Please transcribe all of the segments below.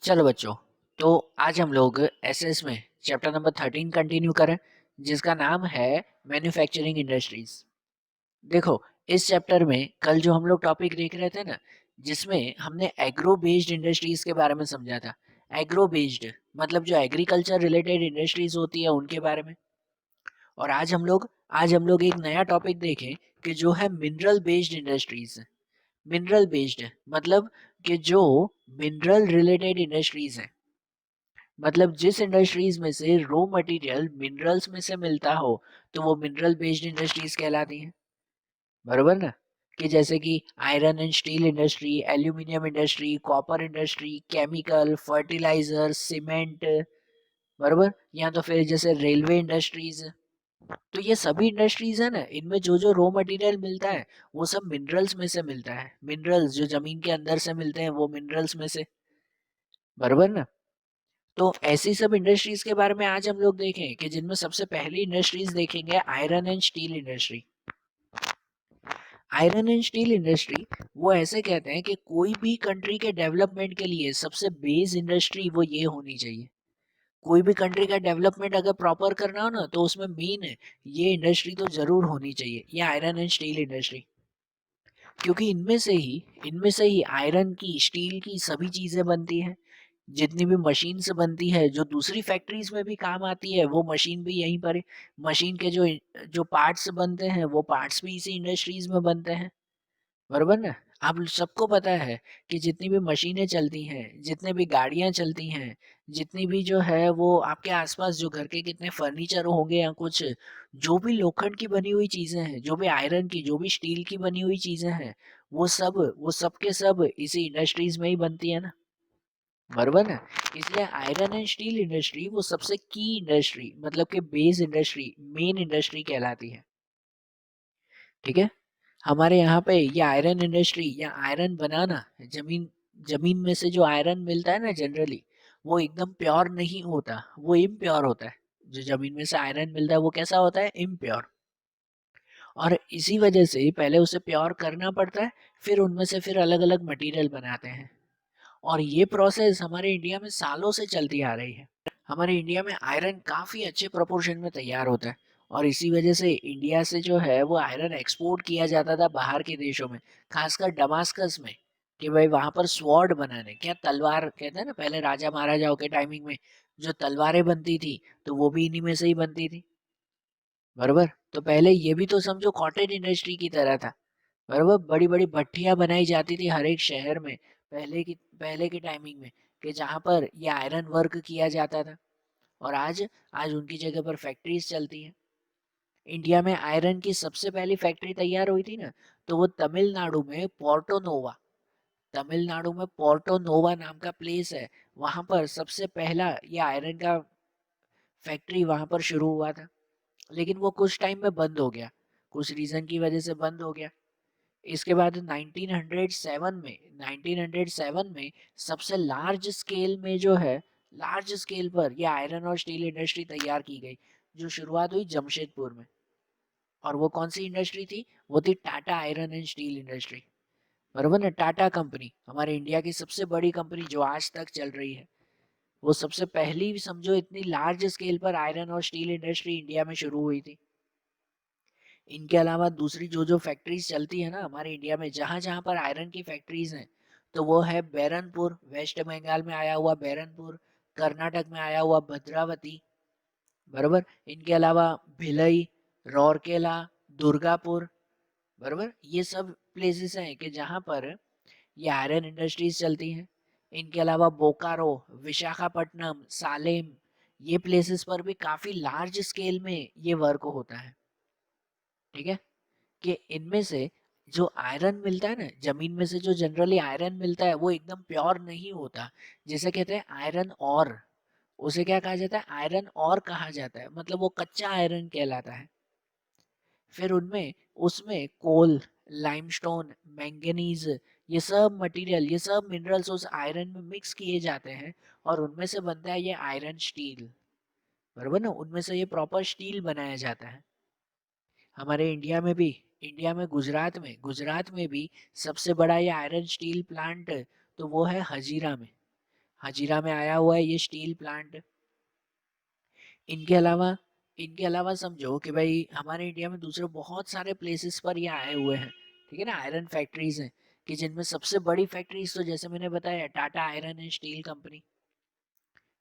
चलो बच्चों, तो आज हम लोग एसएस में चैप्टर नंबर 13 कंटिन्यू करें, जिसका नाम है मैन्युफैक्चरिंग इंडस्ट्रीज। देखो, इस चैप्टर में कल जो हम लोग टॉपिक देख रहे थे ना, जिसमें हमने एग्रो बेस्ड इंडस्ट्रीज के बारे में समझा था। एग्रो बेस्ड मतलब जो एग्रीकल्चर रिलेटेड इंडस्ट्रीज होती है उनके बारे में। और आज हम लोग एक नया टॉपिक देखें कि जो है mineral based industries. Mineral based मतलब कि जो मिनरल रिलेटेड इंडस्ट्रीज हैं, मतलब जिस इंडस्ट्रीज में से रॉ मटेरियल मिनरल्स में से मिलता हो, तो वो मिनरल बेस्ड इंडस्ट्रीज कहलाती हैं। बरोबर ना? कि जैसे कि iron and steel industry, aluminium industry, copper industry, chemical, fertiliser, cement. बरोबर, या तो फिर जैसे रेलवे इंडस्ट्रीज। तो ये सभी इंडस्ट्रीज है ना, इनमें जो जो रॉ मटेरियल मिलता है वो सब मिनरल्स में से मिलता है। मिनरल्स जो जमीन के अंदर से मिलते हैं वो मिनरल्स में से। बरोबर ना? तो ऐसी सब इंडस्ट्रीज के बारे में आज हम लोग देखें कि जिनमें सबसे पहली इंडस्ट्रीज देखेंगे iron and steel industry. Iron and steel industry वो ऐसे कहते हैं कि कोई भी कंट्री के डेवलपमेंट के लिए सबसे बेस इंडस्ट्री वो ये होनी चाहिए। कोई भी कंट्री का डेवलपमेंट अगर प्रॉपर करना हो ना, तो उसमें मेन है ये इंडस्ट्री तो जरूर होनी चाहिए, ये आयरन एंड स्टील इंडस्ट्री। क्योंकि इनमें से ही आयरन की, स्टील की सभी चीजें बनती हैं। जितनी भी मशीन से बनती है, जो दूसरी फैक्ट्रीज में भी काम आती है, वो मशीन भी यहीं पर है। मशीन के जो जो पार्ट्स बनते हैं वो पार्ट्स भी इसी इंडस्ट्रीज में बनते हैं। बरोबर ना? आप सबको पता है कि जितनी भी मशीनें चलती हैं, जितने भी गाड़ियां चलती हैं, जितनी भी जो है वो आपके आसपास जो घर के कितने फर्नीचर होंगे या कुछ, जो भी लोखंड की बनी हुई चीजें हैं, जो भी आयरन की, जो भी स्टील की बनी हुई चीजें हैं, वो सब के सब इसी इंडस्ट्रीज में ही बनती है ना। बरोबर है। इसलिए आयरन एंड स्टील इंडस्ट्री वो सबसे की इंडस्ट्री, मतलब कि बेस इंडस्ट्री, मेन इंडस्ट्री कहलाती है। ठीक है। हमारे यहाँ पे ये आयरन इंडस्ट्री या आयरन बनाना, जमीन जमीन में से जो आयरन मिलता है ना जनरली, वो एकदम प्योर नहीं होता, वो इम्प्योर होता है। जो जमीन में से आयरन मिलता है वो कैसा होता है? इम्प्योर। और इसी वजह से पहले उसे प्योर करना पड़ता है, फिर उनमें से फिर अलग अलग मटेरियल बनाते हैं। और ये प्रोसेस हमारे इंडिया में सालों से चलती आ रही है। हमारे इंडिया में आयरन काफ़ी अच्छे प्रोपोर्शन में तैयार होता है। और इसी वजह से इंडिया से जो है वो आयरन एक्सपोर्ट किया जाता था बाहर के देशों में, खासकर डमास्कस में। कि भाई वहां पर स्वॉर्ड बनाने, क्या तलवार कहते हैं ना, पहले राजा महाराजाओं के टाइमिंग में जो तलवारें बनती थी, तो वो भी इन्हीं में से ही बनती थी। बरोबर। तो पहले ये भी तो समझो कॉटेज इंडस्ट्री की तरह था। बरोबर, बड़ी बड़ी भट्टियां बनाई जाती थी हर एक शहर में, पहले की टाइमिंग में, कि जहाँ पर ये आयरन वर्क किया जाता था। और आज आज उनकी जगह पर फैक्ट्रीज चलती हैं। इंडिया में आयरन की सबसे पहली फैक्ट्री तैयार हुई थी ना, तो वो तमिलनाडु में पोर्टो नोवा नाम का प्लेस है। वहां पर सबसे पहला ये आयरन का फैक्ट्री वहां पर शुरू हुआ था। लेकिन वो कुछ टाइम में बंद हो गया, कुछ रीजन की वजह से बंद हो गया। इसके बाद 1907 में सबसे लार्ज स्केल पर ये आयरन और स्टील इंडस्ट्री तैयार की गई, जो शुरुआत हुई जमशेदपुर में। और वो कौन सी इंडस्ट्री थी? वो थी Tata iron and steel industry. बरोबर ना? टाटा कंपनी हमारे इंडिया की सबसे बड़ी कंपनी जो आज तक चल रही है। वो सबसे पहली समझो इतनी लार्ज स्केल पर आयरन और स्टील इंडस्ट्री इंडिया में शुरू हुई थी। इनके अलावा दूसरी जो जो फैक्ट्रीज चलती है ना हमारे इंडिया में, जहां जहां पर आयरन की फैक्ट्रीज हैं, तो वो है बैरनपुर, वेस्ट बंगाल में आया हुआ बैरनपुर, कर्नाटक में आया हुआ भद्रावती। बरोबर। इनके अलावा भिलई, राउरकेला, दुर्गापुर। बरोबर, ये सब प्लेसेस हैं कि जहां पर ये आयरन इंडस्ट्रीज चलती हैं। इनके अलावा बोकारो, विशाखापट्टनम, सालेम, ये प्लेसेस पर भी काफी लार्ज स्केल में ये वर्क होता है। ठीक है। कि इनमें से जो आयरन मिलता है ना, जमीन में से जो जनरली आयरन मिलता है वो एकदम प्योर नहीं होता। जिसे कहते हैं आयरन और, उसे क्या कहा जाता है? आयरन और कहा जाता है, मतलब वो कच्चा आयरन कहलाता है। फिर उनमें उसमें कोल, लाइमस्टोन, मैंगनीज, ये सब मिनरल्स उस आयरन में मिक्स किए जाते हैं, और उनमें से बनता है ये आयरन स्टील। बरोबर ना? उनमें से ये प्रॉपर स्टील बनाया जाता है। हमारे इंडिया में गुजरात में भी सबसे बड़ा ये आयरन स्टील प्लांट, तो वो है हजीरा में। हजीरा में आया हुआ है ये स्टील प्लांट। इनके अलावा समझो कि भाई हमारे इंडिया में दूसरे बहुत सारे प्लेसेस पर ये आए हुए हैं, ठीक है ना। आयरन फैक्ट्रीज हैं कि जिनमें सबसे बड़ी फैक्ट्रीज तो जैसे मैंने बताया Tata iron and steel company,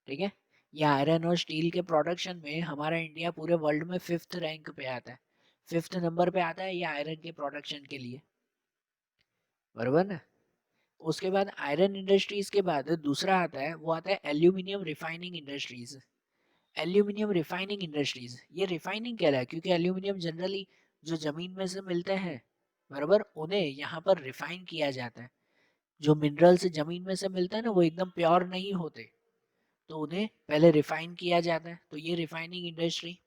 ठीक है। ये आयरन और स्टील के प्रोडक्शन में हमारा इंडिया पूरे वर्ल्ड में 5th रैंक पे आता है, 5th नंबर पे आता है ये आयरन के प्रोडक्शन के लिए, बराबर ना। उसके बाद आयरन इंडस्ट्रीज के बाद दूसरा आता है, वो आता है aluminium refining industries. Aluminium refining industries, ये रिफाइनिंग कह रहा है क्योंकि एल्यूमिनियम जनरली जो जमीन में से मिलते हैं, बराबर, उन्हें यहाँ पर रिफाइन किया जाता है। जो मिनरल्स जमीन में से मिलते हैं ना वो एकदम प्योर नहीं होते, तो उन्हें पहले रिफाइन किया जाता है, तो ये रिफाइनिंग इंडस्ट्री।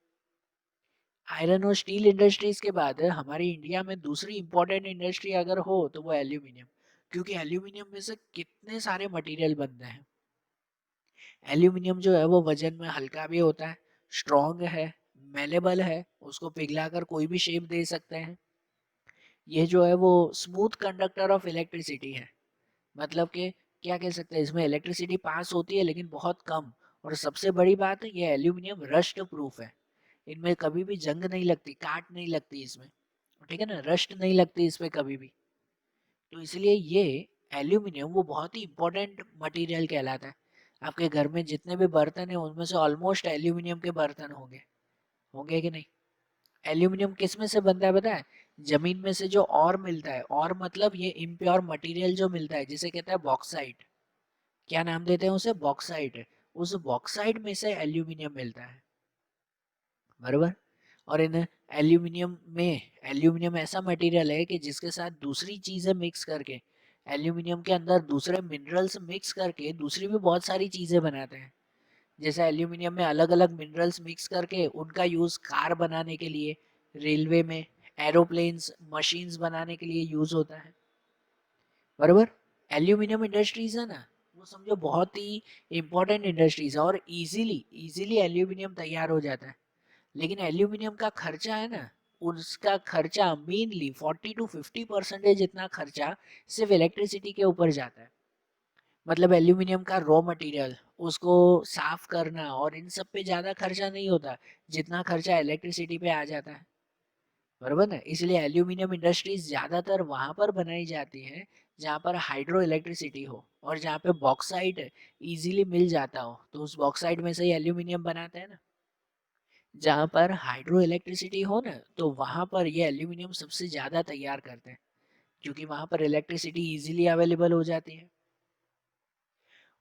आयरन और स्टील इंडस्ट्रीज के बाद हमारी इंडिया में दूसरी इंपॉर्टेंट इंडस्ट्री अगर हो तो वो एल्यूमिनियम, क्योंकि एल्यूमिनियम में से कितने सारे मटेरियल बनते हैं। एल्यूमिनियम जो है वो वजन में हल्का भी होता है, स्ट्रॉन्ग है, मेलेबल है, उसको पिघलाकर कोई भी शेप दे सकते हैं। ये जो है वो स्मूथ कंडक्टर ऑफ इलेक्ट्रिसिटी है, मतलब कि क्या कह सकते हैं, इसमें इलेक्ट्रिसिटी पास होती है लेकिन बहुत कम। और सबसे बड़ी बात है ये एल्यूमिनियम रस्ट प्रूफ है, इनमें कभी भी जंग नहीं लगती, काट नहीं लगती इसमें, ठीक है ना, रस्ट नहीं लगती इस पे कभी भी। तो इसलिए ये एल्यूमिनियम वो बहुत ही इंपॉर्टेंट मटेरियल कहलाता है। आपके घर में जितने भी बर्तन हैं उनमें से ऑलमोस्ट एल्यूमिनियम के बर्तन होंगे, होंगे कि नहीं। एल्यूमिनियम किस में से बनता है पता है? जमीन में से जो और मिलता है, और मतलब ये इम्प्योर मटेरियल जो मिलता है जिसे कहते हैं बॉक्साइट। क्या नाम देते हैं उसे? बॉक्साइट। उस बॉक्साइट में से एल्यूमिनियम मिलता है, बराबर। और इन एल्यूमिनियम ऐसा मटेरियल है कि जिसके साथ दूसरी चीजें मिक्स करके, एल्यूमिनियम के अंदर दूसरे मिनरल्स मिक्स करके दूसरी भी बहुत सारी चीजें बनाते हैं। जैसे एल्यूमिनियम में अलग अलग मिनरल्स मिक्स करके उनका यूज कार बनाने के लिए, रेलवे में, एरोप्लेन्स, मशीन्स बनाने के लिए यूज होता है, बराबर। एल्यूमिनियम इंडस्ट्रीज है ना, वो समझो बहुत ही इंपॉर्टेंट इंडस्ट्रीज है और इजीली इजीली एल्यूमिनियम तैयार हो जाता है। लेकिन एल्यूमिनियम का खर्चा है ना, उसका खर्चा मेनली 40 to 50% जितना खर्चा सिर्फ इलेक्ट्रिसिटी के ऊपर जाता है। मतलब एल्यूमिनियम का रॉ मटेरियल, उसको साफ करना और इन सब पे ज्यादा खर्चा नहीं होता जितना खर्चा इलेक्ट्रिसिटी पे आ जाता है, बराबर ना। इसलिए एल्यूमिनियम इंडस्ट्रीज ज्यादातर वहां पर बनाई जाती है जहाँ पर हाइड्रो इलेक्ट्रिसिटी हो और जहाँ पे बॉक्साइट इजीली मिल जाता हो, तो उस बॉक्साइट में से ही एल्यूमिनियम बनाते हैं ना। जहाँ पर हाइड्रो इलेक्ट्रिसिटी हो ना, तो वहां पर ये एल्यूमिनियम सबसे ज्यादा तैयार करते हैं, क्योंकि वहां पर इलेक्ट्रिसिटी इजीली अवेलेबल हो जाती है।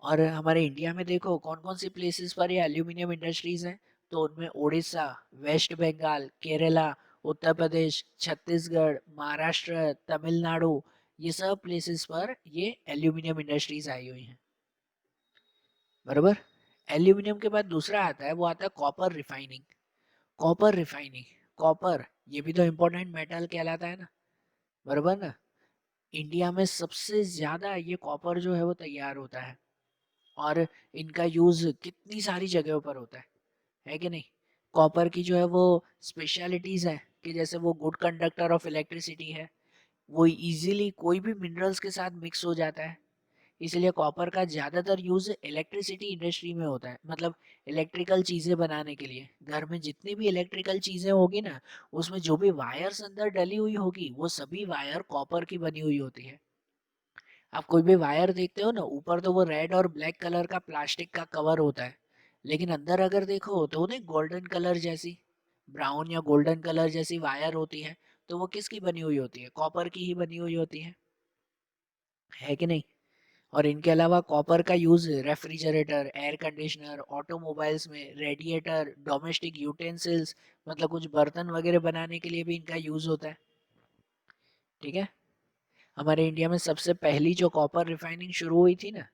और हमारे इंडिया में देखो कौन कौन सी प्लेसेस पर ये एल्यूमिनियम इंडस्ट्रीज हैं, तो उनमें उड़ीसा, वेस्ट बंगाल, केरला, उत्तर प्रदेश, छत्तीसगढ़, महाराष्ट्र, तमिलनाडु, ये सब प्लेसेस पर ये एल्यूमिनियम इंडस्ट्रीज आई हुई हैं, बराबर। एल्यूमिनियम के बाद दूसरा आता है, वो आता है copper refining. Copper refining, copper ये भी तो इम्पोर्टेंट मेटल कहलाता है ना, बराबर ना। इंडिया में सबसे ज्यादा ये कॉपर जो है वो तैयार होता है, और इनका यूज कितनी सारी जगहों पर होता है कि नहीं। कॉपर की जो है वो स्पेशलिटीज है कि जैसे वो गुड कंडक्टर ऑफ इलेक्ट्रिसिटी है, वो इजीली कोई भी मिनरल्स के साथ मिक्स हो जाता है। इसलिए कॉपर का ज्यादातर यूज इलेक्ट्रिसिटी इंडस्ट्री में होता है, मतलब इलेक्ट्रिकल चीजें बनाने के लिए। घर में जितनी भी इलेक्ट्रिकल चीजें होगी ना, उसमें जो भी वायर्स अंदर डली हुई होगी वो सभी वायर कॉपर की बनी हुई होती है। आप कोई भी वायर देखते हो ना, ऊपर तो वो रेड और ब्लैक कलर का प्लास्टिक का कवर होता है, लेकिन अंदर अगर देखो तो उन्हें गोल्डन कलर जैसी, ब्राउन या गोल्डन कलर जैसी वायर होती है। तो वो किसकी बनी हुई होती है? कॉपर की ही बनी हुई होती है कि नहीं। और इनके अलावा कॉपर का use refrigerator, air conditioner, automobiles में, रेडिएटर, डोमेस्टिक यूटेंसिल्स, मतलब कुछ बर्तन वगैरह बनाने के लिए भी इनका यूज होता है, ठीक है। हमारे इंडिया में सबसे पहली जो कॉपर रिफाइनिंग शुरू हुई थी ना,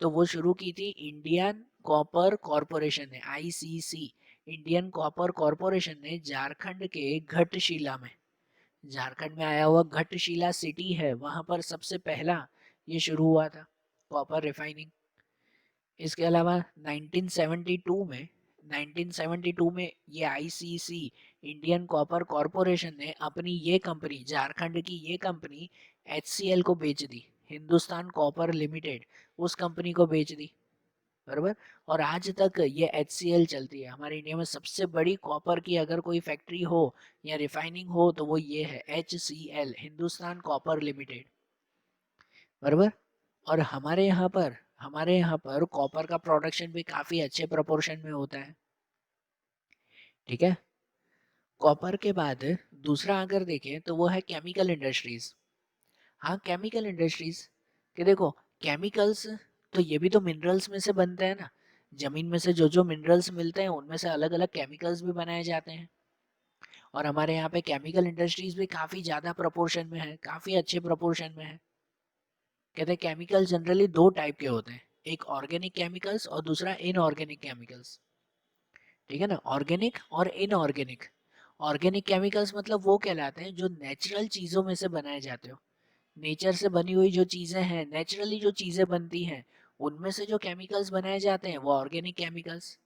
तो वो शुरू की थी इंडियन कॉपर कॉरपोरेशन ने, आईसीसी, इंडियन कॉपर कॉरपोरेशन ने, झारखंड के घटशिला में। झारखंड में आया हुआ घटशिला सिटी है, वहां पर सबसे पहला ये शुरू हुआ था कॉपर रिफाइनिंग। इसके अलावा 1972 में ये आईसीसी, इंडियन कॉपर कॉरपोरेशन ने अपनी ये कंपनी, झारखंड की ये कंपनी एचसीएल को बेच दी, हिंदुस्तान कॉपर लिमिटेड, उस कंपनी को बेच दी। बराबर। और आज तक ये HCL चलती है हमारे इंडिया में। सबसे बड़ी कॉपर की अगर कोई फैक्ट्री हो या रिफाइनिंग हो तो वो ये है HCL, हिंदुस्तान कॉपर लिमिटेड, बराबर। और हमारे यहाँ पर कॉपर का प्रोडक्शन भी काफी अच्छे प्रोपोर्शन में होता है, ठीक है। कॉपर के बाद दूसरा अगर देखें तो वो है केमिकल इंडस्ट्रीज। हाँ, केमिकल इंडस्ट्रीज कि देखो, केमिकल्स तो ये भी तो मिनरल्स में से बनते हैं ना। जमीन में से जो जो मिनरल्स मिलते हैं उनमें से अलग अलग केमिकल्स भी बनाए जाते हैं। और हमारे यहाँ पे केमिकल इंडस्ट्रीज भी काफी ज्यादा प्रोपोर्शन में है, काफी अच्छे प्रोपोर्शन में है। कहते हैं केमिकल जनरली दो टाइप के होते हैं, एक ऑर्गेनिक केमिकल्स और दूसरा इनऑर्गेनिक केमिकल्स, ठीक है ना। ऑर्गेनिक और इनऑर्गेनिक। ऑर्गेनिक केमिकल्स मतलब वो कहलाते हैं जो नेचुरल चीजों में से बनाए जाते हो। नेचर से बनी हुई जो चीजें हैं, नेचुरली जो चीजें बनती हैं, उनमें से जो केमिकल्स बनाए जाते हैं वो ऑर्गेनिक केमिकल्स।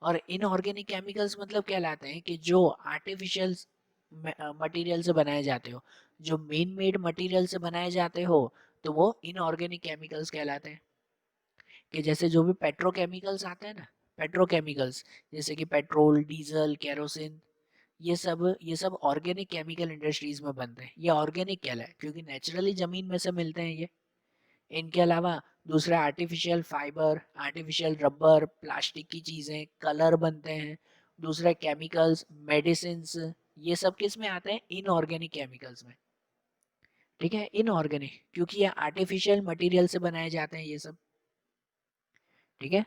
और इनऑर्गेनिक केमिकल्स मतलब कहलाते हैं कि जो आर्टिफिशियल मटेरियल से बनाए जाते हो, जो मेन मेड मटेरियल से बनाए जाते हो, तो वो इनऑर्गेनिक केमिकल्स कहलाते हैं। कि जैसे जो भी पेट्रोकेमिकल्स आते हैं ना, पेट्रोकेमिकल्स जैसे कि पेट्रोल, डीजल, केरोसिन, ये सब ऑर्गेनिक केमिकल इंडस्ट्रीज में बनते हैं। ये ऑर्गेनिक कहलाए क्योंकि नेचुरली जमीन में से मिलते हैं ये। इनके अलावा दूसरा artificial fibre, artificial rubber, plastic की चीजें, कलर बनते हैं। दूसरा केमिकल्स, मेडिसिन, ये सब किस में आते हैं? इनऑर्गेनिक केमिकल्स में, ठीक है। इनऑर्गेनिक क्योंकि ये आर्टिफिशियल मटेरियल से बनाए जाते हैं ये सब, ठीक है।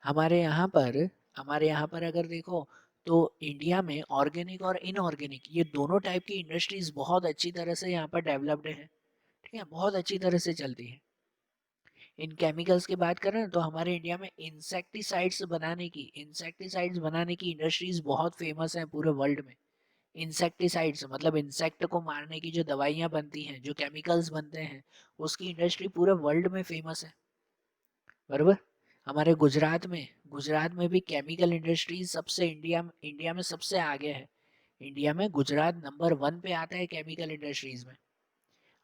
हमारे यहाँ पर हमारे यहाँ पर अगर देखो तो इंडिया में ऑर्गेनिक और इनऑर्गेनिक ये दोनों टाइप की इंडस्ट्रीज बहुत अच्छी तरह से यहाँ पर डेवलप्ड है, ठीक है, बहुत अच्छी तरह से चलती है। इन केमिकल्स की बात करें तो हमारे इंडिया में इंसेक्टिसाइड्स बनाने की इंडस्ट्रीज बहुत फेमस है पूरे वर्ल्ड में। इंसेक्टिसाइड्स मतलब इंसेक्ट को मारने की जो दवाइयाँ बनती हैं, जो केमिकल्स बनते हैं, उसकी इंडस्ट्री पूरे वर्ल्ड में फेमस है, बरोबर। हमारे गुजरात में भी केमिकल इंडस्ट्रीज सबसे इंडिया में सबसे आगे है। इंडिया में गुजरात नंबर 1 पे आता है केमिकल इंडस्ट्रीज में।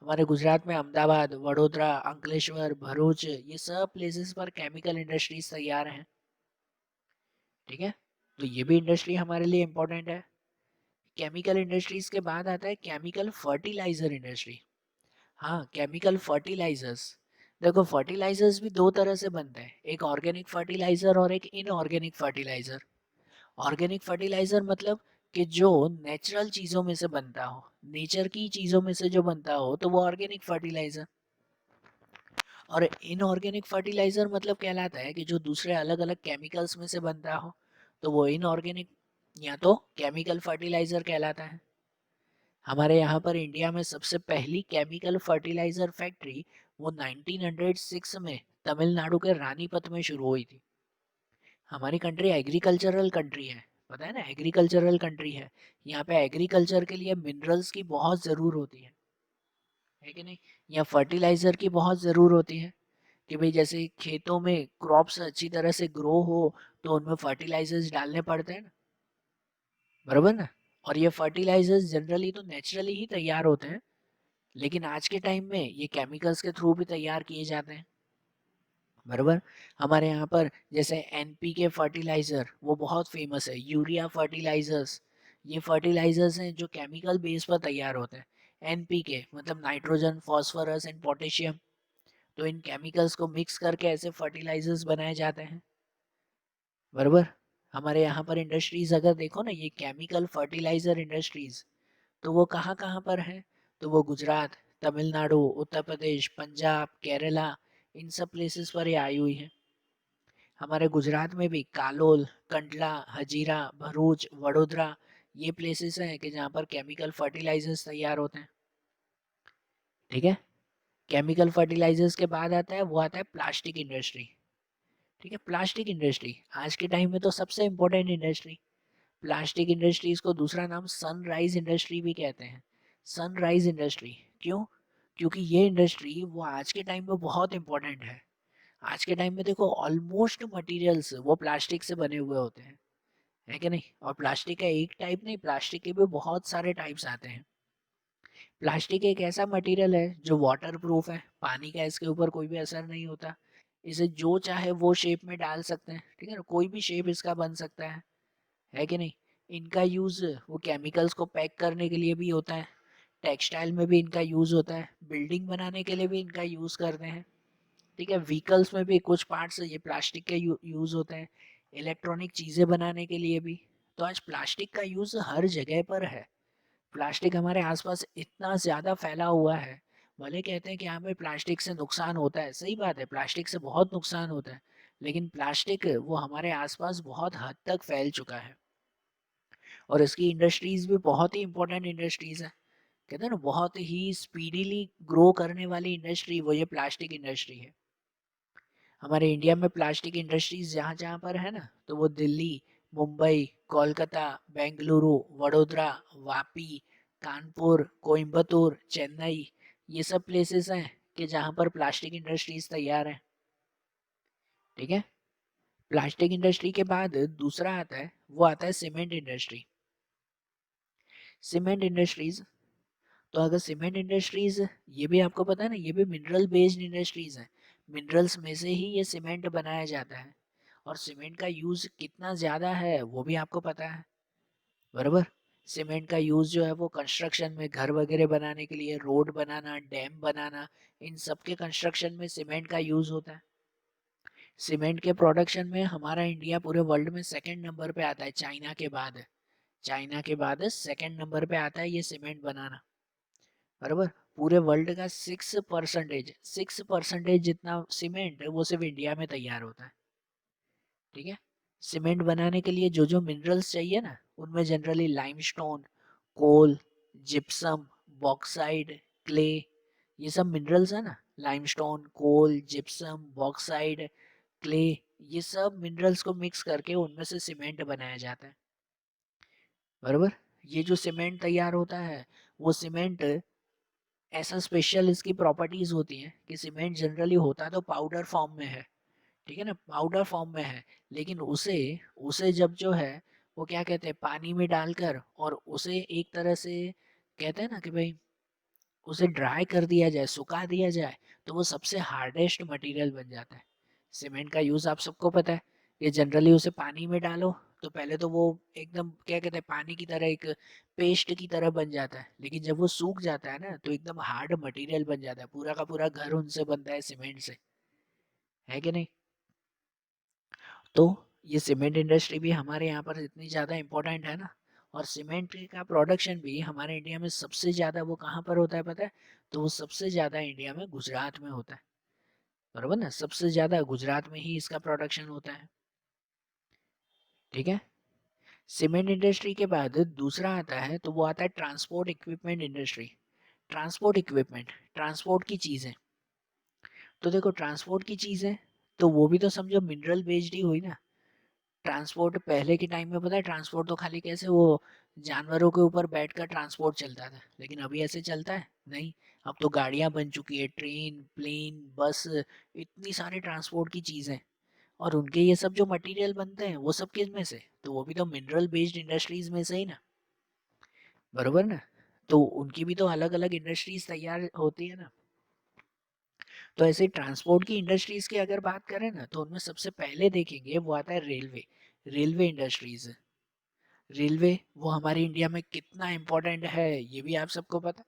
हमारे गुजरात में अहमदाबाद, वडोदरा, अंकलेश्वर, भरूच, ये सब प्लेसेस पर केमिकल इंडस्ट्रीज तैयार हैं, ठीक है। तो ये भी इंडस्ट्री हमारे लिए इम्पोर्टेंट है। केमिकल इंडस्ट्रीज के बाद आता है केमिकल फर्टिलाइजर इंडस्ट्री। हाँ, केमिकल फर्टिलाइजर्स। देखो, फर्टिलाइजर्स भी दो तरह से बनते हैं, एक ऑर्गेनिक फर्टिलाइजर और एक इनऑर्गेनिक फर्टिलाइजर। ऑर्गेनिक फर्टिलाइजर मतलब कि जो नेचुरल चीजों में से बनता हो, नेचर की चीजों में से जो बनता हो, तो वो ऑर्गेनिक फर्टिलाइजर। और इनऑर्गेनिक फर्टिलाइजर मतलब कहलाता है कि जो दूसरे अलग अलग केमिकल्स में से बनता हो, तो वो इनऑर्गेनिक या तो केमिकल फर्टिलाइजर कहलाता है। हमारे यहाँ पर इंडिया में सबसे पहली केमिकल फर्टिलाइजर फैक्ट्री वो 1906 में तमिलनाडु के रानीपत में शुरू हुई थी। हमारी कंट्री एग्रीकल्चरल कंट्री है, पता है ना, एग्रीकल्चरल कंट्री है। यहाँ पे एग्रीकल्चर के लिए मिनरल्स की बहुत ज़रूर होती है कि नहीं। यहाँ फर्टिलाइजर की बहुत ज़रूर होती है कि भाई जैसे खेतों में क्रॉप्स अच्छी तरह से ग्रो हो तो उनमें फर्टिलाइजर्स डालने पड़ते हैं ना, बराबर ना। और ये फर्टिलाइजर्स जनरली तो नेचुरली ही तैयार होते हैं, लेकिन आज के टाइम में ये केमिकल्स के थ्रू भी तैयार किए जाते हैं, बराबर। हमारे यहाँ पर जैसे NPK फर्टिलाइजर वो बहुत फेमस है, यूरिया फर्टिलाइजर्स, ये फर्टिलाइजर्स हैं जो केमिकल बेस पर तैयार होते हैं। NPK मतलब नाइट्रोजन, फॉस्फोरस एंड पोटेशियम, तो इन केमिकल्स को मिक्स करके ऐसे फर्टिलाइजर्स बनाए जाते हैं, बराबर। हमारे यहाँ पर इंडस्ट्रीज अगर देखो ना, ये केमिकल फर्टिलाइजर इंडस्ट्रीज, तो वो कहाँ कहाँ पर है? तो वो गुजरात, तमिलनाडु, उत्तर प्रदेश, पंजाब, केरला, इन सब प्लेसेस पर ये आई हुई है। हमारे गुजरात में भी कालोल, कंडला, हजीरा, भरूच, वडोदरा, ये प्लेसेस हैं कि जहाँ पर केमिकल फर्टिलाइजर्स तैयार होते हैं, ठीक है। केमिकल फर्टिलाइजर्स के बाद आता है वो आता है प्लास्टिक इंडस्ट्री, ठीक है। प्लास्टिक इंडस्ट्री आज के टाइम में तो सबसे इम्पोर्टेंट इंडस्ट्री। प्लास्टिक इंडस्ट्रीज को दूसरा नाम सनराइज इंडस्ट्री भी कहते हैं। सनराइज इंडस्ट्री क्यों? क्योंकि ये इंडस्ट्री वो आज के टाइम में बहुत इंपॉर्टेंट है। आज के टाइम में देखो ऑलमोस्ट मटेरियल्स वो प्लास्टिक से बने हुए होते हैं, है कि नहीं। और प्लास्टिक का एक टाइप नहीं, प्लास्टिक के भी बहुत सारे टाइप्स आते हैं। प्लास्टिक एक ऐसा मटेरियल है जो वाटर प्रूफ है, पानी का इसके ऊपर कोई भी असर नहीं होता। इसे जो चाहे वो शेप में डाल सकते हैं, ठीक है ना, कोई भी शेप इसका बन सकता है कि नहीं। इनका यूज़ वो केमिकल्स को पैक करने के लिए भी होता है, टेक्सटाइल में भी इनका यूज़ होता है, बिल्डिंग बनाने के लिए भी इनका यूज़ करते हैं, ठीक है। व्हीकल्स में भी कुछ पार्ट्स ये प्लास्टिक के यूज़ होते हैं, इलेक्ट्रॉनिक चीज़ें बनाने के लिए भी। तो आज प्लास्टिक का यूज़ हर जगह पर है। प्लास्टिक हमारे आसपास इतना ज़्यादा फैला हुआ है। भले कहते हैं कि हमें प्लास्टिक से नुकसान होता है, सही बात है, प्लास्टिक से बहुत नुकसान होता है, लेकिन प्लास्टिक वो हमारे आसपास बहुत हद तक फैल चुका है और इसकी इंडस्ट्रीज भी बहुत ही इंपॉर्टेंट इंडस्ट्रीज है। कहते हैं ना, बहुत ही स्पीडीली ग्रो करने वाली इंडस्ट्री वो ये प्लास्टिक इंडस्ट्री है। हमारे इंडिया में प्लास्टिक इंडस्ट्रीज जहाँ जहाँ पर है ना, तो वो दिल्ली, मुंबई, कोलकाता, बेंगलुरु, वडोदरा, वापी, कानपुर, कोयम्बतूर, चेन्नई, ये सब प्लेसेस हैं कि जहाँ पर प्लास्टिक इंडस्ट्रीज तैयार है, ठीक है। प्लास्टिक इंडस्ट्री के बाद दूसरा आता है, वो आता है सीमेंट इंडस्ट्री। सीमेंट इंडस्ट्रीज, तो अगर सीमेंट इंडस्ट्रीज, ये भी आपको पता है ना, ये भी मिनरल बेस्ड इंडस्ट्रीज है। मिनरल्स में से ही ये सीमेंट बनाया जाता है और सीमेंट का यूज़ कितना ज़्यादा है वो भी आपको पता है, बराबर। सीमेंट का यूज़ जो है वो कंस्ट्रक्शन में, घर वगैरह बनाने के लिए, रोड बनाना, डैम बनाना, इन सब के कंस्ट्रक्शन में सीमेंट का यूज़ होता है। सीमेंट के प्रोडक्शन में हमारा इंडिया पूरे वर्ल्ड में सेकंड नंबर पे आता है, चाइना के बाद। चाइना के बाद सेकंड नंबर पे आता है ये सीमेंट बनाना, बराबर। पूरे वर्ल्ड का 6% जितना सीमेंट वो सिर्फ इंडिया में तैयार होता है, ठीक है। सीमेंट बनाने के लिए जो जो मिनरल्स चाहिए ना, उनमें जनरली लाइमस्टोन, कोल, जिप्सम, बॉक्साइड, क्ले, ये सब मिनरल्स है ना। लाइमस्टोन, कोल, जिप्सम, बॉक्साइड, क्ले, ये सब मिनरल्स को मिक्स करके उनमें से सीमेंट बनाया जाता है, बराबर। ये जो सीमेंट तैयार होता है, वो सीमेंट ऐसा स्पेशल इसकी प्रॉपर्टीज होती हैं कि सीमेंट जनरली होता तो पाउडर फॉर्म में है, ठीक है ना, पाउडर फॉर्म में है, लेकिन उसे उसे जब जो है वो क्या कहते हैं, पानी में डालकर और उसे एक तरह से कहते हैं ना कि भाई उसे ड्राई कर दिया जाए, सुखा दिया जाए, तो वो सबसे हार्डेस्ट मटेरियल बन जाता है। सीमेंट का यूज़ आप सबको पता है, ये जनरली उसे पानी में डालो तो पहले तो वो एकदम क्या कहते हैं, पानी की तरह एक पेस्ट की तरह बन जाता है, लेकिन जब वो सूख जाता है ना तो एकदम हार्ड मटेरियल बन जाता है। पूरा का पूरा घर उनसे बनता है, सीमेंट से, है कि नहीं। तो ये सीमेंट इंडस्ट्री भी हमारे यहाँ पर इतनी ज़्यादा इम्पोर्टेंट है ना। और सीमेंट का प्रोडक्शन भी हमारे इंडिया में सबसे ज़्यादा वो कहाँ पर होता है पता है, तो वो सबसे ज़्यादा इंडिया में गुजरात में होता है, बराबर ना, सबसे ज़्यादा गुजरात में ही इसका प्रोडक्शन होता है, ठीक है। सीमेंट इंडस्ट्री के बाद दूसरा आता है, तो वो आता है transport equipment industry. Transport equipment, transport की चीज़ें, तो देखो ट्रांसपोर्ट की चीज़ें, तो वो भी तो समझो मिनरल बेस्ड ही हुई ना। ट्रांसपोर्ट पहले के टाइम में पता है, ट्रांसपोर्ट तो खाली कैसे वो जानवरों के ऊपर बैठकर ट्रांसपोर्ट चलता था, लेकिन अभी ऐसे चलता है नहीं। अब तो गाड़ियां बन चुकी है, ट्रेन, प्लेन, बस, इतनी सारी ट्रांसपोर्ट की चीज़ें। और उनके ये सब जो मटेरियल बनते हैं वो सब किस में से, तो वो भी तो मिनरल बेस्ड इंडस्ट्रीज में से ही ना, बरोबर ना। तो उनकी भी तो अलग अलग इंडस्ट्रीज तैयार होती है ना। तो ऐसे ट्रांसपोर्ट की इंडस्ट्रीज की अगर बात करें ना, तो उनमें सबसे पहले देखेंगे वो आता है रेलवे। रेलवे इंडस्ट्रीज, रेलवे वो हमारे इंडिया में कितना इम्पोर्टेंट है ये भी आप सबको पता।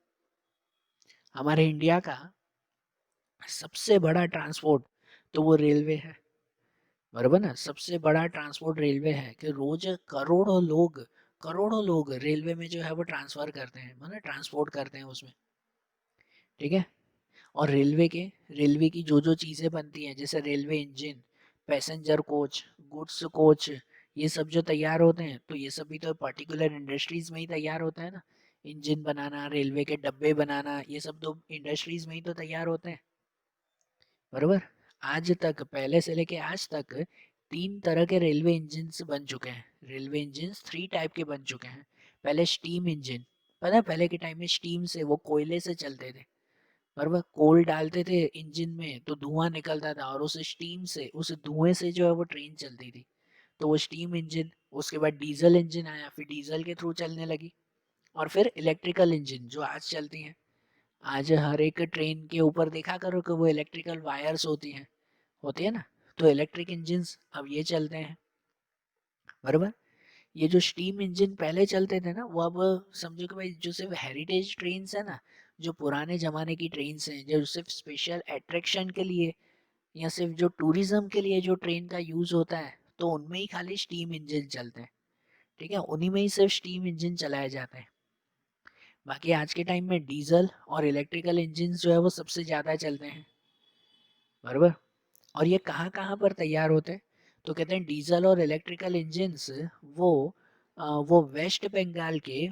हमारे इंडिया का सबसे बड़ा ट्रांसपोर्ट तो वो रेलवे है, बराबर ना। सबसे बड़ा ट्रांसपोर्ट रेलवे है कि रोज करोड़ों लोग रेलवे में जो है वो ट्रांसफर करते हैं, मतलब ट्रांसपोर्ट करते हैं उसमें, ठीक है। और रेलवे की जो जो चीज़ें बनती हैं, जैसे railway engine, passenger coach, goods coach, ये सब जो तैयार होते हैं, तो ये सब भी तो पर्टिकुलर इंडस्ट्रीज में ही तैयार होता है ना। इंजन बनाना, रेलवे के डब्बे बनाना, ये सब तो इंडस्ट्रीज में ही तो तैयार होते हैं, बरोबर। आज तक, पहले से लेके आज तक, 3 तरह के रेलवे इंजन बन चुके हैं। रेलवे इंजन 3 टाइप के बन चुके हैं। पहले स्टीम इंजन, पता है पहले के टाइम में स्टीम से, वो कोयले से चलते थे, और वह कोल डालते थे इंजन में तो धुआं निकलता था, और उस स्टीम से, उस धुएं से जो है वो ट्रेन चलती थी। तो वो स्टीम इंजन, उसके बाद डीजल इंजन आया, फिर डीजल के थ्रू चलने लगी, और फिर इलेक्ट्रिकल इंजन जो आज चलती हैं। आज हर एक ट्रेन के ऊपर देखा करो कि वो इलेक्ट्रिकल वायर्स होती हैं, होती है ना, तो इलेक्ट्रिक इंजन्स अब ये चलते हैं, बराबर। ये जो स्टीम इंजन पहले चलते थे ना, वो अब समझो कि भाई जो सिर्फ हेरिटेज ट्रेन है ना, जो पुराने जमाने की ट्रेन हैं, जो सिर्फ स्पेशल अट्रैक्शन के लिए या सिर्फ जो टूरिज्म के लिए जो ट्रेन का यूज होता है, तो उनमें ही खाली स्टीम इंजन चलते हैं, ठीक है, उन्हीं में ही सिर्फ स्टीम इंजन चलाए जाते हैं। बाकी आज के टाइम में डीजल और इलेक्ट्रिकल इंजन जो है वो सबसे ज़्यादा चलते हैं, बराबर। और ये कहाँ कहाँ पर तैयार होते हैं, तो कहते हैं डीजल और इलेक्ट्रिकल इंजन्स वो वो वेस्ट बंगाल के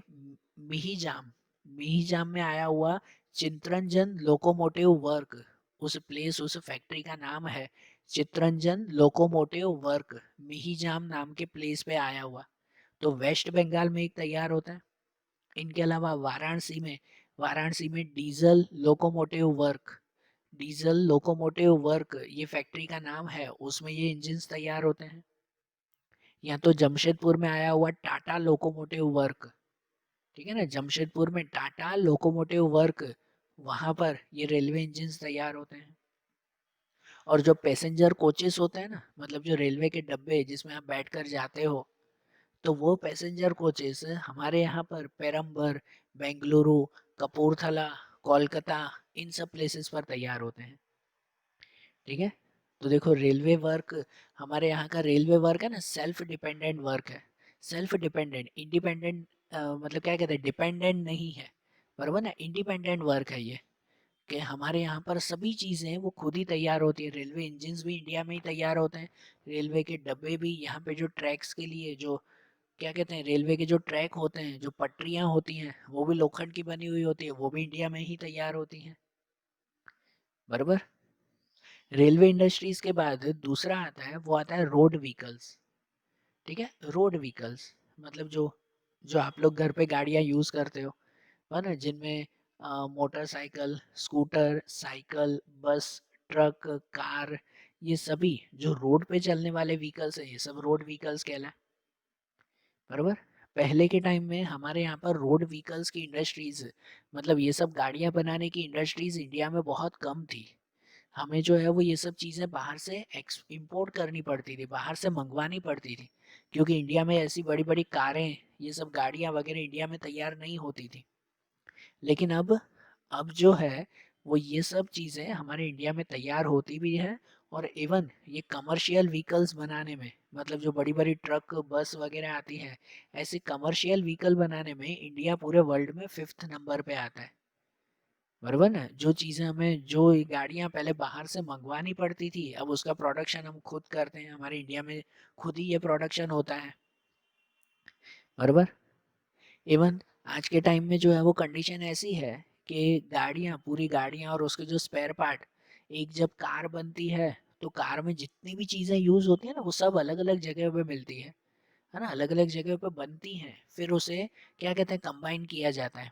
मिहिजाम मिहिजाम में आया हुआ चित्तरंजन लोकोमोटिव वर्क, उस प्लेस उस फैक्ट्री का नाम है चित्तरंजन लोकोमोटिव वर्क, मिहिजाम नाम के प्लेस पे आया हुआ, तो वेस्ट बंगाल में एक तैयार होता है। इनके अलावा वाराणसी में diesel locomotive work, diesel locomotive work ये फैक्ट्री का नाम है, उसमें ये इंजन्स तैयार होते हैं। या तो जमशेदपुर में आया हुआ टाटा लोकोमोटिव वर्क, ठीक है ना, जमशेदपुर में टाटा लोकोमोटिव वर्क, वहां पर ये रेलवे इंजन्स तैयार होते हैं। और जो पैसेंजर कोचेस होते हैं ना, मतलब जो रेलवे के डब्बे जिसमें आप बैठकर जाते हो, तो वो पैसेंजर कोचेस हमारे यहाँ पर पेरम्बर, बेंगलुरु, कपूरथला, कोलकाता, इन सब प्लेसेस पर तैयार होते हैं, ठीक है। तो देखो रेलवे वर्क, हमारे यहाँ का रेलवे वर्क है ना, सेल्फ डिपेंडेंट वर्क है, सेल्फ डिपेंडेंट, इंडिपेंडेंट, मतलब क्या कहते हैं, डिपेंडेंट नहीं है, बराबर ना, इंडिपेंडेंट वर्क है ये, कि हमारे यहाँ पर सभी चीज़ें वो खुद ही तैयार होती है, रेलवे इंजन्स भी इंडिया में ही तैयार होते हैं, रेलवे के डब्बे भी, यहाँ पे जो ट्रैक्स के लिए जो क्या कहते हैं, रेलवे के जो ट्रैक होते हैं, जो पटरियाँ होती हैं, वो भी लोखंड की बनी हुई होती है, वो भी इंडिया में ही तैयार होती हैं, बराबर। रेलवे इंडस्ट्रीज के बाद दूसरा आता है, वो आता है रोड व्हीकल्स, ठीक है, रोड व्हीकल्स मतलब जो जो आप लोग घर पे गाड़ियाँ यूज करते हो, है ना, जिनमें मोटरसाइकिल, स्कूटर, साइकिल, बस, ट्रक, कार, ये सभी जो रोड पे चलने वाले व्हीकल्स हैं, ये सब रोड व्हीकल्स कहलाए, बराबर। पहले के टाइम में हमारे यहाँ पर रोड व्हीकल्स की इंडस्ट्रीज, मतलब ये सब गाड़ियाँ बनाने की इंडस्ट्रीज इंडिया में बहुत कम थी, हमें जो है वो ये सब चीज़ें बाहर से इंपोर्ट करनी पड़ती थी, बाहर से मंगवानी पड़ती थी, क्योंकि इंडिया में ऐसी बड़ी बड़ी कारें, ये सब गाड़ियाँ वगैरह इंडिया में तैयार नहीं होती थी। लेकिन अब जो है वो ये सब चीज़ें हमारे इंडिया में तैयार होती भी है, और इवन ये कमर्शियल व्हीकल्स बनाने में, मतलब जो बड़ी बड़ी ट्रक बस वगैरह आती है, ऐसे कमर्शियल व्हीकल बनाने में इंडिया पूरे वर्ल्ड में 5th नंबर पे आता है, बराबर ना। जो चीज़ें हमें, जो गाड़ियाँ पहले बाहर से मंगवानी पड़ती थी, अब उसका प्रोडक्शन हम खुद करते हैं, हमारे इंडिया में खुद ही ये प्रोडक्शन होता है, बराबर। इवन आज के टाइम में जो है वो कंडीशन ऐसी है कि गाड़ियाँ, पूरी गाड़ियाँ और उसके जो स्पेयर पार्ट, एक जब कार बनती है, तो कार में जितनी भी चीज़ें यूज़ होती है ना, वो सब अलग अलग जगह पे मिलती है ना, अलग अलग जगह पे बनती हैं, फिर उसे क्या कहते हैं, कंबाइन किया जाता है।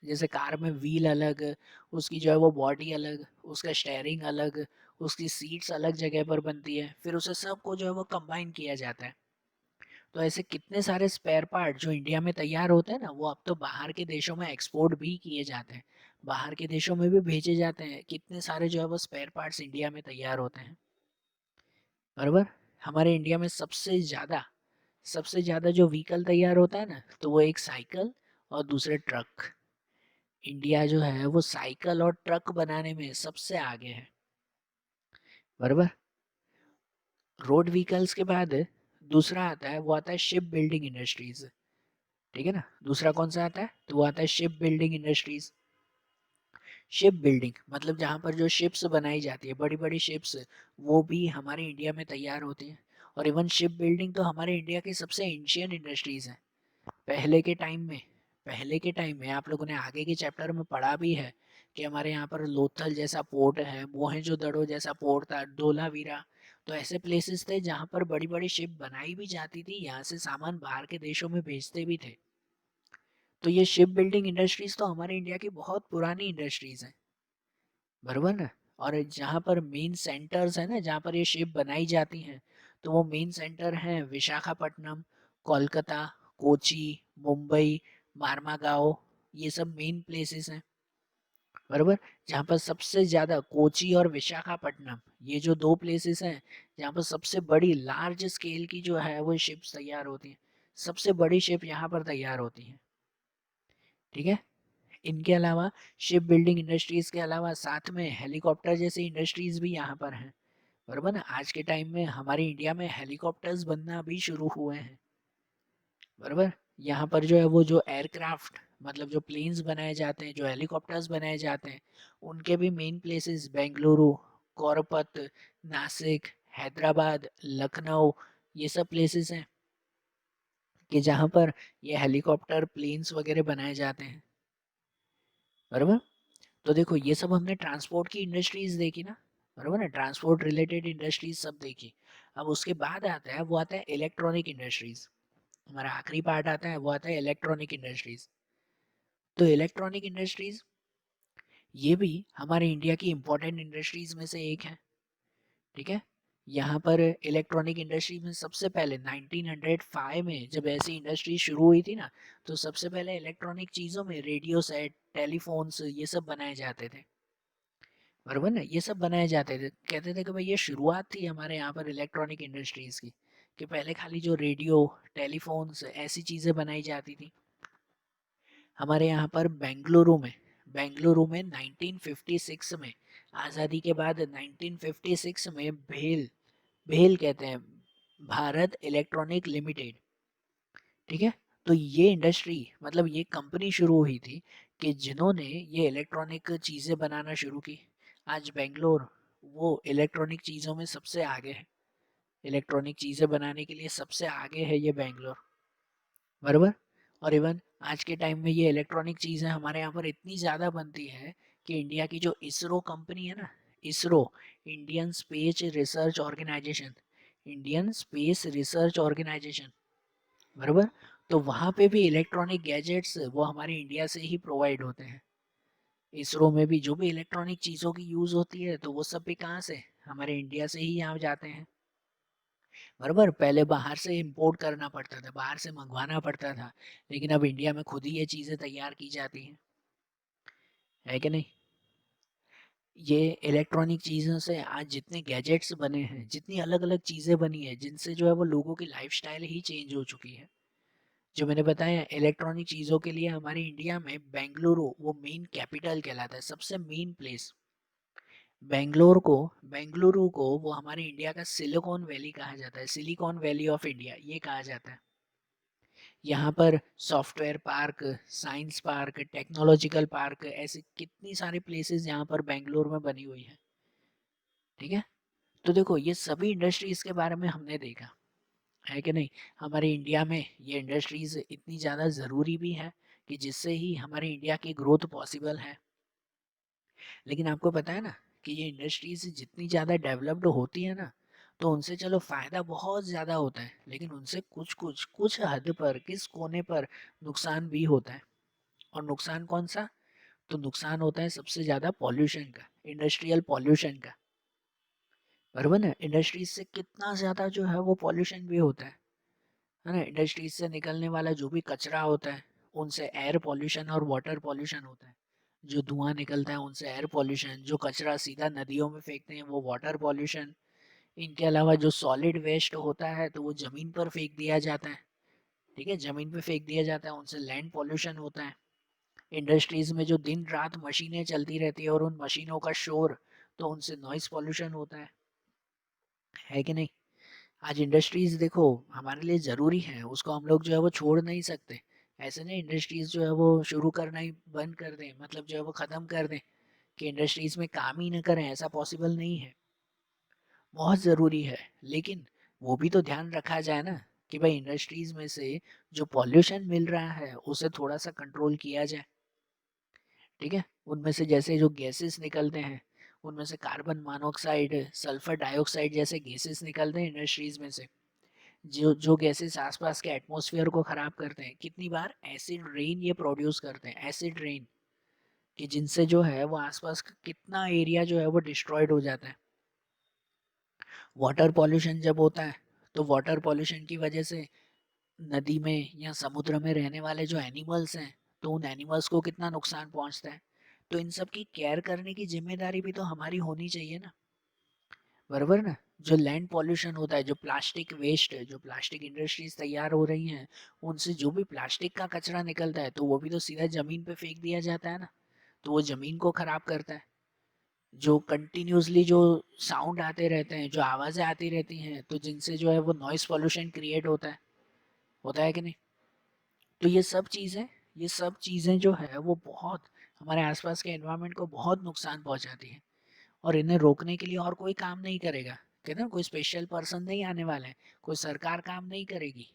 जैसे कार में व्हील अलग, उसकी जो है वो बॉडी अलग, उसका स्टेयरिंग अलग, उसकी सीट्स अलग जगह पर बनती है, फिर उसे सबको जो है वो कंबाइन किया जाता है। तो ऐसे कितने सारे स्पेयर पार्ट जो इंडिया में तैयार होते हैं ना, वो अब तो बाहर के देशों में एक्सपोर्ट भी किए जाते हैं, बाहर के देशों में भी भेजे जाते हैं, कितने सारे जो है वो स्पेयर पार्ट्स इंडिया में तैयार होते हैं, बराबर। हमारे इंडिया में सबसे ज़्यादा जो व्हीकल तैयार होता है ना, तो वो एक साइकिल और दूसरे ट्रक, इंडिया जो है वो साइकिल और ट्रक बनाने में सबसे आगे है, बराबर। रोड व्हीकल्स के बाद दूसरा आता है, वो आता है शिप बिल्डिंग इंडस्ट्रीज, ठीक है ना। दूसरा कौन सा आता है, तो वो आता है ship building industries. Ship building मतलब जहाँ पर जो शिप्स बनाई जाती है, बड़ी बड़ी शिप्स, वो भी हमारे इंडिया में तैयार होती हैं। और इवन शिप बिल्डिंग तो हमारे इंडिया की सबसे एंशियंट इंडस्ट्रीज है। पहले के टाइम में पहले के टाइम में आप लोगों ने आगे के चैप्टर में पढ़ा भी है कि हमारे यहाँ पर लोथल जैसा पोर्ट है, मोहेंजोदड़ो जैसा पोर्ट था, धोलावीरा, तो ऐसे प्लेसेस थे जहाँ पर बड़ी बड़ी शिप बनाई भी जाती थी, यहाँ से सामान बाहर के देशों में भेजते भी थे। तो ये शिप बिल्डिंग इंडस्ट्रीज तो हमारे इंडिया की बहुत पुरानी इंडस्ट्रीज हैं, बरोबर ना। और जहाँ पर मेन सेंटर्स है ना, जहाँ पर ये शिप बनाई जाती हैं, तो वो मेन सेंटर हैं विशाखापट्टनम, कोलकाता, कोची, मुंबई, मारमागाओ, ये सब मेन प्लेसेस हैं, बराबर। जहाँ पर सबसे ज़्यादा कोची और विशाखापट्टनम, ये जो 2 प्लेसेस हैं जहाँ पर सबसे बड़ी लार्ज स्केल की जो है वो शिप्स तैयार होती हैं। सबसे बड़ी शिप यहाँ पर तैयार होती हैं, ठीक है? इनके अलावा शिप बिल्डिंग इंडस्ट्रीज़ के अलावा साथ में हेलीकॉप्टर जैसी इंडस्ट्रीज़ भी यहाँ पर हैं, बराबर ना? आज के टाइम में हमारे इंडिया में हेलीकॉप्टर्स बनना भी शुरू हुए हैं, बराबर। यहाँ पर जो है वो जो एयरक्राफ्ट मतलब जो प्लेन्स बनाए जाते हैं, जो हेलीकॉप्टर्स बनाए जाते हैं, उनके भी मेन प्लेसेस बेंगलुरु, कोलकाता, नासिक, हैदराबाद, लखनऊ, ये सब प्लेसेस हैं कि जहाँ पर ये हेलीकॉप्टर प्लेन्स वगैरह बनाए जाते हैं, बराबर। तो देखो ये सब हमने ट्रांसपोर्ट की इंडस्ट्रीज देखी ना, बराबर ना, ट्रांसपोर्ट रिलेटेड इंडस्ट्रीज सब देखी। अब उसके बाद आता है वो आता है इलेक्ट्रॉनिक इंडस्ट्रीज। हमारा आखिरी पार्ट आता है वो आता है इलेक्ट्रॉनिक इंडस्ट्रीज। तो इलेक्ट्रॉनिक इंडस्ट्रीज ये भी हमारे इंडिया की इम्पोर्टेंट इंडस्ट्रीज में से एक है, ठीक है। यहाँ पर इलेक्ट्रॉनिक इंडस्ट्री में सबसे पहले 1905 में जब ऐसी इंडस्ट्री शुरू हुई थी ना, तो सबसे पहले इलेक्ट्रॉनिक चीज़ों में रेडियो सेट, टेलीफोन्स, ये सब बनाए जाते थे, बराबर ना। ये सब बनाए जाते थे, कहते थे कि भाई ये शुरुआत थी हमारे यहाँ पर इलेक्ट्रॉनिक इंडस्ट्रीज की, कि पहले खाली जो रेडियो, टेलीफोन्स ऐसी चीज़ें बनाई जाती थी। हमारे यहाँ पर बेंगलुरु में 1956 में, आज़ादी के बाद 1956 में भेल, भेल कहते हैं, भारत इलेक्ट्रॉनिक लिमिटेड, ठीक है। तो ये इंडस्ट्री मतलब ये कंपनी शुरू हुई थी कि जिन्होंने ये इलेक्ट्रॉनिक चीज़ें बनाना शुरू की। आज बेंगलोर वो इलेक्ट्रॉनिक चीज़ों में सबसे आगे है, इलेक्ट्रॉनिक चीज़ें बनाने के लिए सबसे आगे है ये बेंगलोर, बराबर। और इवन आज के टाइम में ये इलेक्ट्रॉनिक चीज़ें हमारे यहाँ पर इतनी ज़्यादा बनती है कि इंडिया की जो इसरो कंपनी है ना, ISRO, Indian Space Research Organisation, Indian Space Research Organisation, बराबर। तो वहाँ पे भी इलेक्ट्रॉनिक गैजेट्स वो हमारे इंडिया से ही प्रोवाइड होते हैं। इसरो में भी जो भी इलेक्ट्रॉनिक चीज़ों की यूज़ होती है तो वो सब भी कहाँ से, हमारे इंडिया से ही यहाँ जाते हैं, बराबर। पहले बाहर से इंपोर्ट करना पड़ता था, बाहर से मंगवाना पड़ता था, लेकिन अब इंडिया में खुद ही ये चीज़ें तैयार की जाती हैं, है कि नहीं? ये इलेक्ट्रॉनिक चीज़ों से आज जितने गैजेट्स बने हैं, जितनी अलग अलग चीज़ें बनी है, जिनसे जो है वो लोगों की लाइफस्टाइल ही चेंज हो चुकी है। जो मैंने बताया इलेक्ट्रॉनिक चीज़ों के लिए हमारे इंडिया में बेंगलुरु वो मेन कैपिटल कहलाता है, सबसे मेन प्लेस। बेंगलुरु को वो हमारे इंडिया का सिलिकॉन वैली कहा जाता है, सिलिकॉन वैली ऑफ इंडिया ये कहा जाता है। यहाँ पर software park, science park, technological park, ऐसे कितनी सारी प्लेसेस यहाँ पर बेंगलोर में बनी हुई है, ठीक है। तो देखो ये सभी इंडस्ट्रीज के बारे में हमने देखा, है कि नहीं? हमारे इंडिया में ये इंडस्ट्रीज इतनी ज़्यादा ज़रूरी भी है कि जिससे ही हमारे इंडिया की ग्रोथ पॉसिबल है। लेकिन आपको पता है ना कि ये इंडस्ट्रीज जितनी ज़्यादा डेवलप्ड होती है ना, तो उनसे चलो फ़ायदा बहुत ज़्यादा होता है, लेकिन उनसे कुछ कुछ कुछ हद पर, किस कोने पर नुकसान भी होता है। और नुकसान कौन सा? तो नुकसान होता है सबसे ज़्यादा पॉल्यूशन का, इंडस्ट्रियल पॉल्यूशन का, बराबर ना। इंडस्ट्रीज से कितना ज़्यादा जो है वो पॉल्यूशन भी होता है ना। इंडस्ट्रीज से निकलने वाला जो भी कचरा होता है, उनसे एयर पॉल्यूशन और वाटर पॉल्यूशन होता है। जो धुआं निकलता है उनसे एयर पॉल्यूशन, जो कचरा सीधा नदियों में फेंकते हैं वो वाटर पॉल्यूशन। इनके अलावा जो सॉलिड वेस्ट होता है तो वो ज़मीन पर फेंक दिया जाता है, ठीक है, ज़मीन पे फेंक दिया जाता है, उनसे लैंड पॉल्यूशन होता है। इंडस्ट्रीज में जो दिन रात मशीनें चलती रहती है और उन मशीनों का शोर, तो उनसे नॉइस पॉल्यूशन होता है कि नहीं? आज इंडस्ट्रीज देखो हमारे लिए ज़रूरी है, उसको हम लोग जो है वो छोड़ नहीं सकते। ऐसे नहीं इंडस्ट्रीज जो है वो शुरू करना ही बंद कर दें, मतलब जो है वो ख़त्म कर दें कि इंडस्ट्रीज में काम ही ना करें, ऐसा पॉसिबल नहीं है। बहुत ज़रूरी है, लेकिन वो भी तो ध्यान रखा जाए ना कि भाई इंडस्ट्रीज में से जो पॉल्यूशन मिल रहा है उसे थोड़ा सा कंट्रोल किया जाए, ठीक है। उनमें से जैसे जो गैसेस निकलते हैं, उनमें से कार्बन मोनोऑक्साइड, सल्फर डाइऑक्साइड जैसे गैसेस निकलते हैं इंडस्ट्रीज में से, जो जो गैसेस आसपास के एटमॉस्फेयर को ख़राब करते हैं। कितनी बार एसिड रेन ये प्रोड्यूस करते हैं, एसिड रेन, कि जिनसे जो है वो आसपास का कितना एरिया जो है वो डिस्ट्रॉयड हो जाता है। वाटर पॉल्यूशन जब होता है तो वाटर पॉल्यूशन की वजह से नदी में या समुद्र में रहने वाले जो एनिमल्स हैं, तो उन एनिमल्स को कितना नुकसान पहुंचता है। तो इन सब की केयर करने की जिम्मेदारी भी तो हमारी होनी चाहिए ना, बराबर ना। जो लैंड पॉल्यूशन होता है, जो प्लास्टिक वेस्ट है, जो प्लास्टिक इंडस्ट्रीज तैयार हो रही हैं, उनसे जो भी प्लास्टिक का कचरा निकलता है तो वो भी तो सीधा जमीन पे फेंक दिया जाता है ना, तो वो जमीन को खराब करता है। जो कंटिन्यूसली जो साउंड आते रहते हैं, जो आवाज़ें आती रहती हैं, तो जिनसे जो है वो नॉइस पॉल्यूशन क्रिएट होता है कि नहीं। तो ये सब चीज़ें जो है वो बहुत हमारे आसपास के एनवायरनमेंट को बहुत नुकसान पहुंचाती है, और इन्हें रोकने के लिए और कोई काम नहीं करेगा। कहते हैं ना, कोई स्पेशल पर्सन नहीं आने वाला है, कोई सरकार काम नहीं करेगी।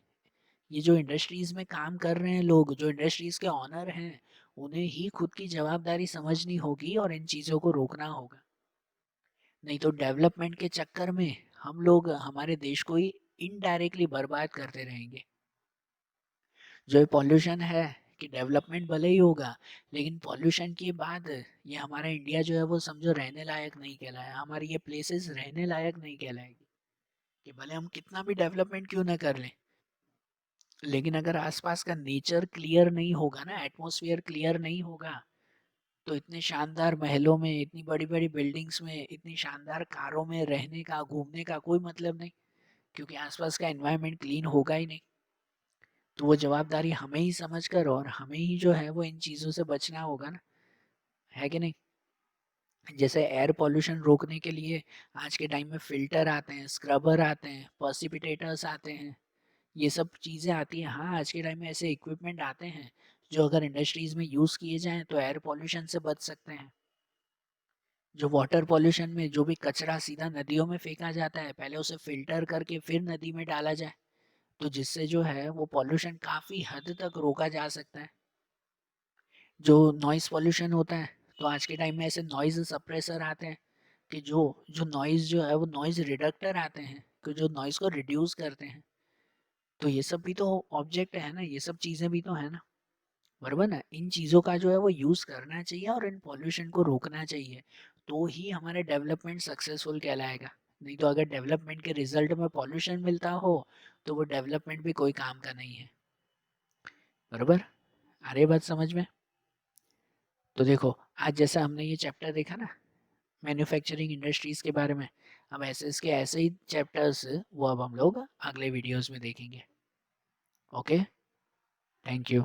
ये जो इंडस्ट्रीज में काम कर रहे हैं लोग, जो इंडस्ट्रीज के ऑनर हैं, उन्हें ही खुद की जवाबदारी समझनी होगी और इन चीज़ों को रोकना होगा। नहीं तो डेवलपमेंट के चक्कर में हम लोग हमारे देश को ही इनडायरेक्टली बर्बाद करते रहेंगे। जो ये पॉल्यूशन है, कि डेवलपमेंट भले ही होगा, लेकिन पॉल्यूशन के बाद ये हमारा इंडिया जो है वो समझो रहने लायक नहीं कहलाया, हमारी ये प्लेसेस रहने लायक नहीं कहलाएगी। कि भले हम कितना भी डेवलपमेंट क्यों ना कर लें, लेकिन अगर आसपास का नेचर क्लियर नहीं होगा ना, एटमॉस्फेयर क्लियर नहीं होगा, तो इतने शानदार महलों में, इतनी बड़ी बड़ी बिल्डिंग्स में, इतनी शानदार कारों में रहने का, घूमने का कोई मतलब नहीं, क्योंकि आसपास का एनवायरनमेंट क्लीन होगा ही नहीं। तो वो जवाबदारी हमें ही समझकर और हमें ही जो है वो इन चीज़ों से बचना होगा ना, है कि नहीं। जैसे एयर पोल्यूशन रोकने के लिए आज के टाइम में फिल्टर आते हैं, स्क्रबर आते हैं, पर्सिपिटेटर्स आते हैं, ये सब चीज़ें आती हैं। हाँ, आज के टाइम में ऐसे इक्विपमेंट आते हैं जो अगर इंडस्ट्रीज़ में यूज़ किए जाएँ तो एयर पोल्यूशन से बच सकते हैं। जो वाटर पोल्यूशन में जो भी कचरा सीधा नदियों में फेंका जाता है, पहले उसे फ़िल्टर करके फिर नदी में डाला जाए, तो जिससे जो है वो पॉल्यूशन काफ़ी हद तक रोका जा सकता है। जो नॉइज़ पॉल्यूशन होता है, तो आज के टाइम में ऐसे नॉइज़ सप्रेसर आते हैं कि जो नॉइज़ जो है वो नॉइज़ रिडक्टर आते हैं, कि जो नॉइज़ को रिड्यूस करते हैं। तो ये सब भी तो ऑब्जेक्ट है ना, ये सब चीज़ें भी तो है ना, बराबर ना। इन चीज़ों का जो है वो यूज़ करना चाहिए और इन पॉल्यूशन को रोकना चाहिए, तो ही हमारा डेवलपमेंट सक्सेसफुल कहलाएगा। नहीं तो अगर डेवलपमेंट के रिजल्ट में पॉल्यूशन मिलता हो, तो वो डेवलपमेंट भी कोई काम का नहीं है, बराबर। आ रही है बात समझ में। तो देखो, आज जैसा हमने ये चैप्टर देखा ना मैन्युफैक्चरिंग इंडस्ट्रीज़ के बारे में, अब ऐसे इसके ऐसे ही चैप्टर्स वो अब हम लोग अगले वीडियोस में देखेंगे। Okay, thank you.